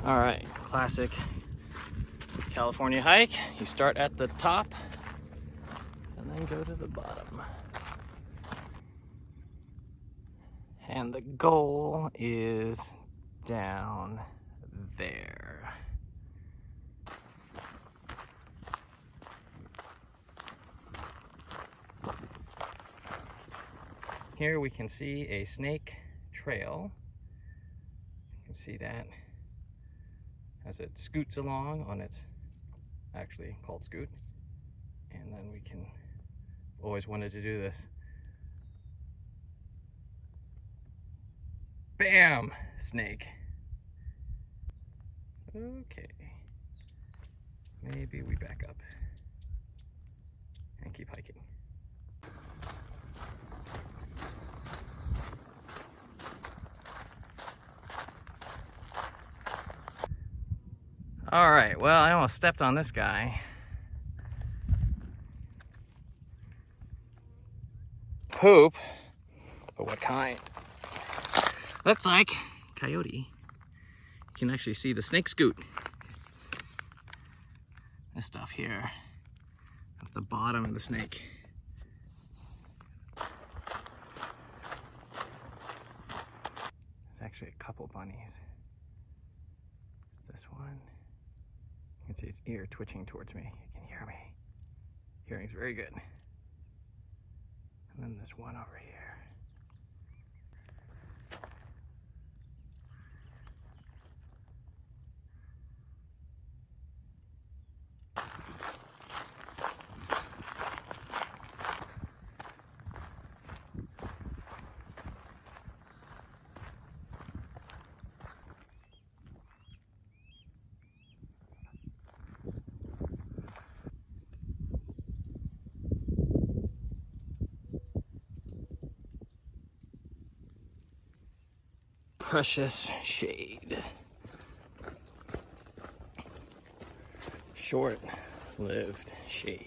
All right, classic California hike. You start at the top and then go to the bottom. And the goal is down there. Here we can see a snake trail. You can see that as it scoots along on its, actually called scoot. And then we can, always wanted to do this. Bam! Snake. Okay. Maybe we back up and keep hiking. All right, well, I almost stepped on this guy. Poop, but what kind? Looks like coyote. You can actually see the snake scoot. This stuff here, that's the bottom of the snake. There's actually a couple bunnies. This one, you can see its ear twitching towards me. You can hear me. Hearing's very good. And then there's one over here. Precious shade. Short-lived shade.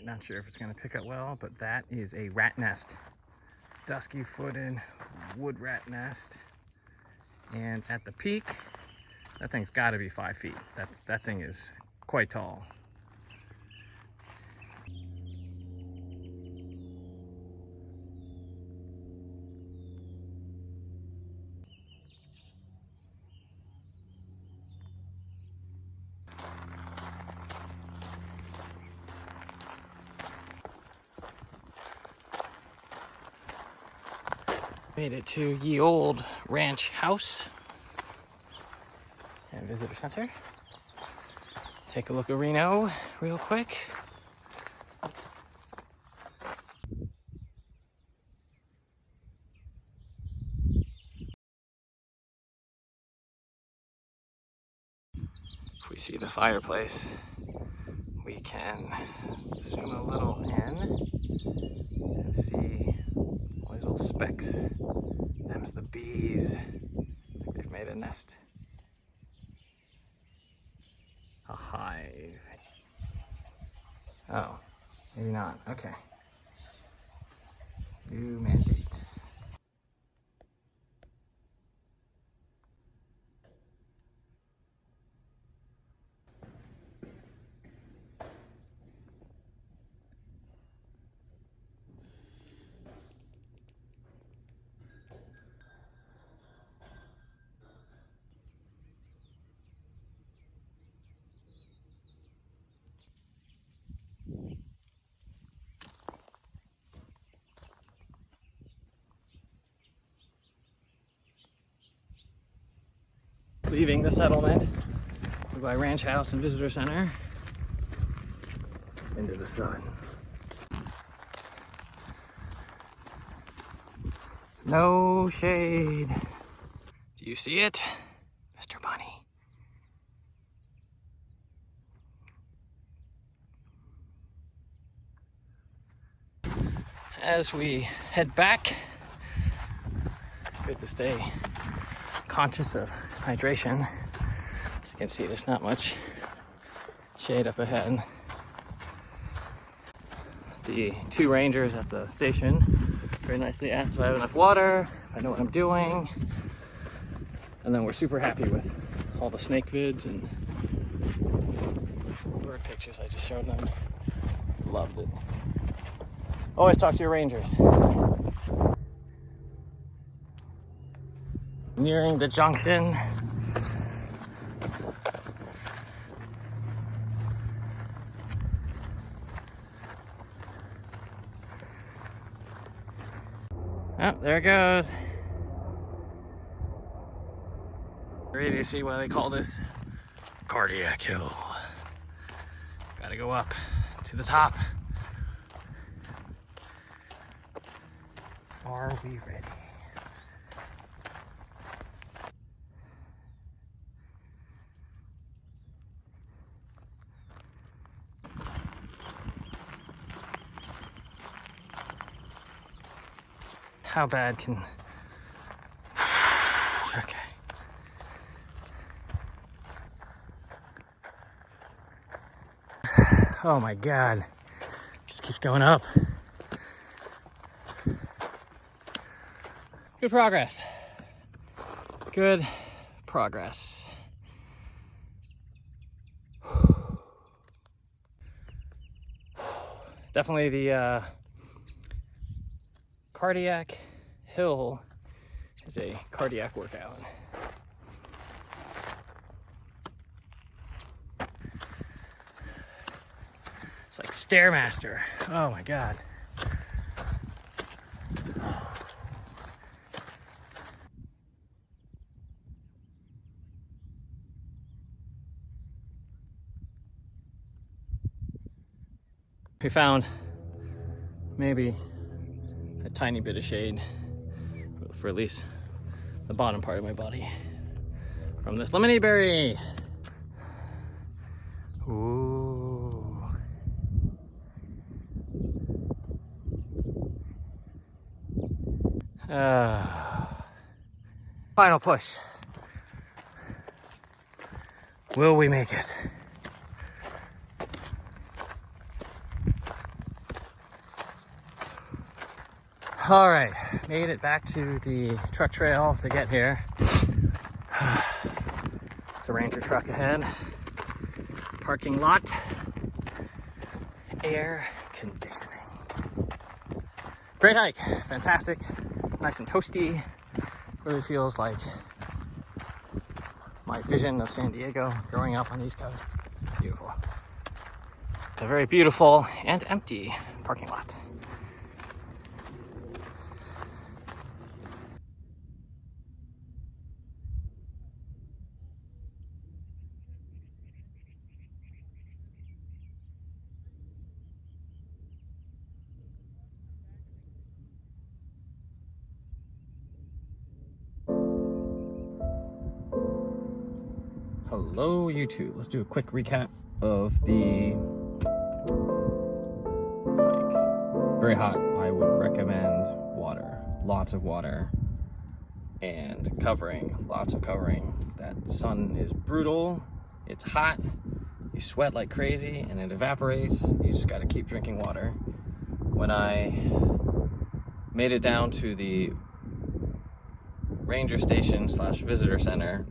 Not sure if it's going to pick up well, but that is a rat nest. Dusky-footed wood rat nest. And at the peak, that thing's got to be 5 feet. That thing is quite tall. Made it to ye old ranch house and visitor center. Take a look at Reno real quick. If we see the fireplace, we can zoom a little in and see all these little specks. Them's the bees. They've made a nest. A hive. Oh, maybe not. Okay. New mandates. Leaving the settlement by Ranch House and Visitor Center into the sun. No shade. Do you see it, Mr. Bunny? As we head back, good to stay conscious of hydration. As you can see, there's not much shade up ahead. The two rangers at the station very nicely asked if I have enough water, if I know what I'm doing. And then we're super happy with all the snake vids and bird pictures I just showed them. Loved it. Always talk to your rangers. Nearing the junction. Oh, there it goes. Ready to see why they call this Cardiac Hill. Gotta go up to the top. Are we ready? How bad can... Okay. Oh my God. Just keeps going up. Good progress. Good progress. Definitely the Cardiac Hill is a cardiac workout. It's like Stairmaster. Oh my God. We found maybe a tiny bit of shade for at least the bottom part of my body from this lemony berry. Ooh. Final push. Will we make it? All right, made it back to the truck trail to get here. It's a Ranger truck ahead. Parking lot. Air conditioning. Great hike, fantastic, nice and toasty. Really feels like my vision of San Diego growing up on the East Coast. Beautiful. It's a very beautiful and empty parking lot. Hello YouTube. Let's do a quick recap of the hike. Very hot. I would recommend water. Lots of water. And covering. Lots of covering. That sun is brutal. It's hot. You sweat like crazy and it evaporates. You just got to keep drinking water. When I made it down to the ranger station / visitor center,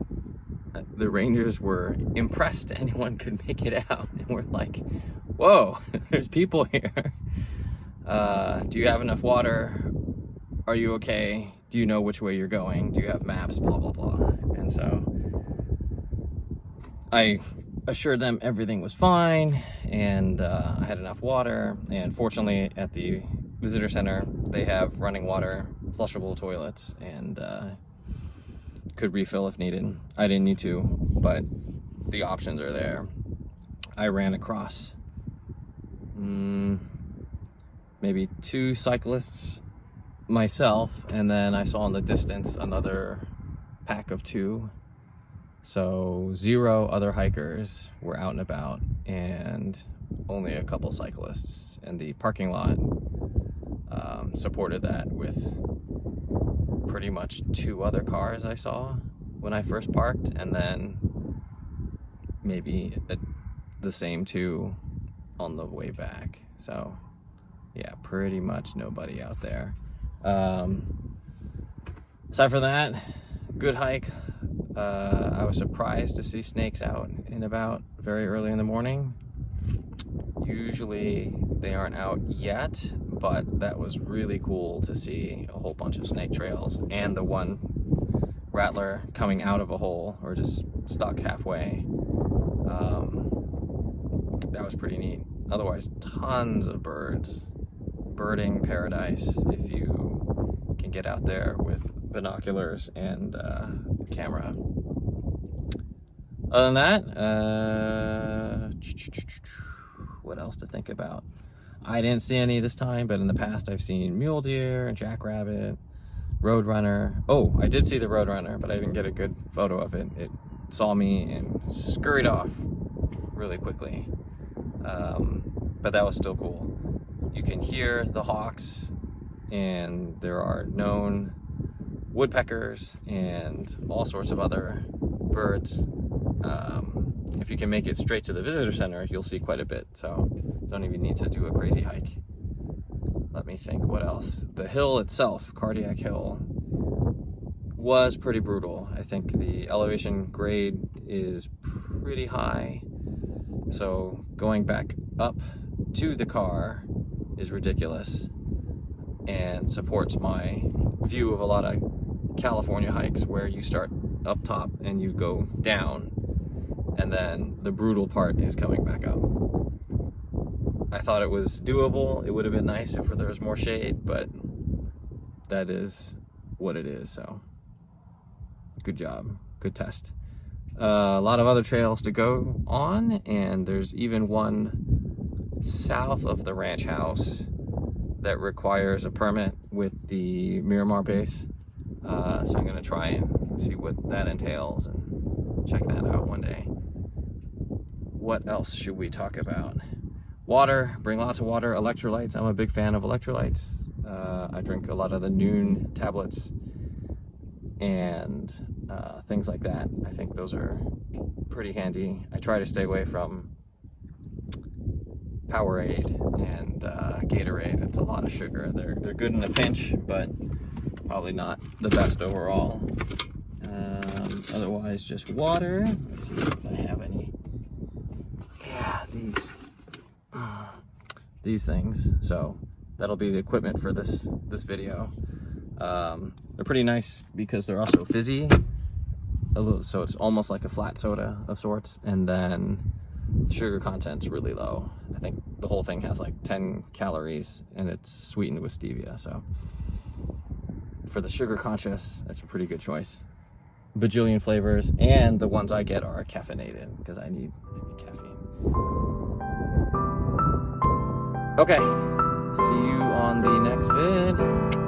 the rangers were impressed anyone could make it out, and we're like, whoa, there's people here. Do you have enough water? Are you okay? Do you know which way you're going? Do you have maps? Blah, blah, blah. And so I assured them everything was fine, and I had enough water. And fortunately at the visitor center, they have running water, flushable toilets, and could refill if needed. I didn't need to, but the options are there. I ran across maybe 2 cyclists myself, and then I saw in the distance another pack of 2. So 0 other hikers were out and about, and only a couple cyclists. And the parking lot supported that with pretty much 2 other cars I saw when I first parked, and then maybe the same 2 on the way back. So yeah, pretty much nobody out there. Aside from that, good hike. I was surprised to see snakes out and about very early in the morning. Usually they aren't out yet, but that was really cool to see a whole bunch of snake trails, and the one rattler coming out of a hole or just stuck halfway. That was pretty neat. Otherwise, tons of birds. Birding paradise if you can get out there with binoculars and camera. Other than that, what else to think about? I didn't see any this time, but in the past I've seen mule deer and jackrabbit, roadrunner. Oh, I did see the roadrunner, but I didn't get a good photo of it. It saw me and scurried off really quickly. But that was still cool. You can hear the hawks, and there are known woodpeckers and all sorts of other birds. If you can make it straight to the visitor center, you'll see quite a bit, so don't even need to do a crazy hike. Let me think, what else? The hill itself, Cardiac Hill, was pretty brutal. I think the elevation grade is pretty high, so going back up to the car is ridiculous and supports my view of a lot of California hikes where you start up top and you go down, and then the brutal part is coming back up. I thought it was doable. It would have been nice if there was more shade, but that is what it is, so good job, good test. A lot of other trails to go on, and there's even one south of the ranch house that requires a permit with the Miramar base. So I'm going to try and see what that entails and check that out one day. What else should we talk about? Water, bring lots of water, electrolytes. I'm a big fan of electrolytes. I drink a lot of the Noon tablets and things like that. I think those are pretty handy. I try to stay away from Powerade and Gatorade. It's a lot of sugar. They're good in a pinch, but probably not the best overall. Otherwise, just water. Let's see if I have any. Yeah, these things. So that'll be the equipment for this video. They're pretty nice because they're also fizzy. So it's almost like a flat soda of sorts, and then sugar content's really low. I think the whole thing has like 10 calories and it's sweetened with stevia. So for the sugar conscious, that's a pretty good choice. Bajillion flavors, and the ones I get are caffeinated because I need caffeine. Okay, see you on the next vid.